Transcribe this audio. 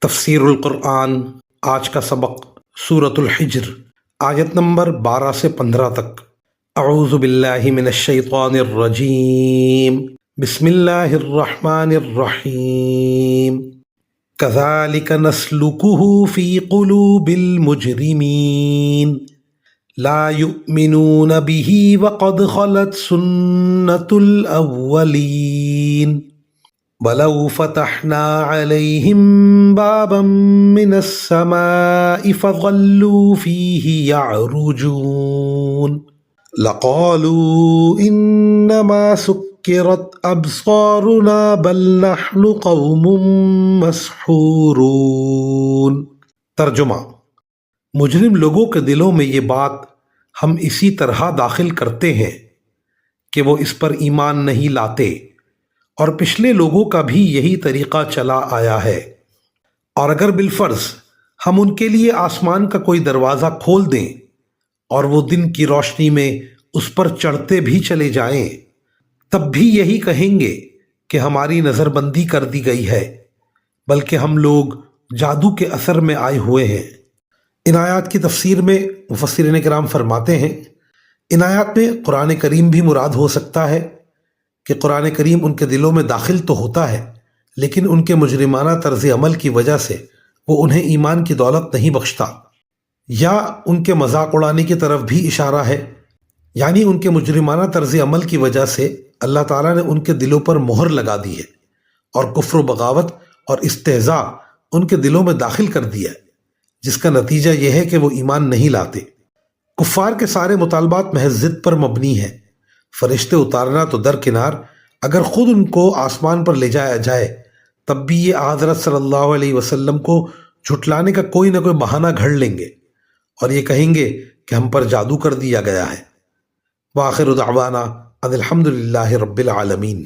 تفسیر القرآن آج کا سبق سورۃ الحجر آیت نمبر 12 سے 15 تک۔ اعوذ باللہ من الشیطان الرجیم، بسم اللہ الرحمن الرحیم۔ کذالک نسلکہ فی قلوب المجرمین لا یؤمنون بہ وقد خلت سنت الاولین وَلَوْ فَتَحْنَا عَلَيْهِمْ بَابًا مِّنَ السَّمَاءِ فَظَلُّوا فِيهِ يَعْرُجُونَ لَقَالُوا إِنَّمَا سُكِّرَتْ أَبْصَارُنَا بَلْ نَحْنُ قَوْمٌ مَّسْحُورُونَ۔ ترجمہ: مجرم لوگوں کے دلوں میں یہ بات ہم اسی طرح داخل کرتے ہیں کہ وہ اس پر ایمان نہیں لاتے، اور پچھلے لوگوں کا بھی یہی طریقہ چلا آیا ہے۔ اور اگر بالفرض ہم ان کے لیے آسمان کا کوئی دروازہ کھول دیں اور وہ دن کی روشنی میں اس پر چڑھتے بھی چلے جائیں، تب بھی یہی کہیں گے کہ ہماری نظر بندی کر دی گئی ہے، بلکہ ہم لوگ جادو کے اثر میں آئے ہوئے ہیں۔ ان آیات کی تفسیر میں مفسرین کرام فرماتے ہیں، ان آیات میں قرآن کریم بھی مراد ہو سکتا ہے کہ قرآن کریم ان کے دلوں میں داخل تو ہوتا ہے، لیکن ان کے مجرمانہ طرز عمل کی وجہ سے وہ انہیں ایمان کی دولت نہیں بخشتا، یا ان کے مذاق اڑانے کی طرف بھی اشارہ ہے، یعنی ان کے مجرمانہ طرز عمل کی وجہ سے اللہ تعالیٰ نے ان کے دلوں پر مہر لگا دی ہے اور کفر و بغاوت اور استہزاء ان کے دلوں میں داخل کر دیا ہے، جس کا نتیجہ یہ ہے کہ وہ ایمان نہیں لاتے۔ کفار کے سارے مطالبات محض ضد پر مبنی ہیں۔ فرشتے اتارنا تو درکنار، اگر خود ان کو آسمان پر لے جایا جائے تب بھی یہ حضرت صلی اللہ علیہ وسلم کو جھٹلانے کا کوئی نہ کوئی بہانہ گھڑ لیں گے اور یہ کہیں گے کہ ہم پر جادو کر دیا گیا ہے۔ وآخر دعوانا ان الحمد للہ رب العالمین۔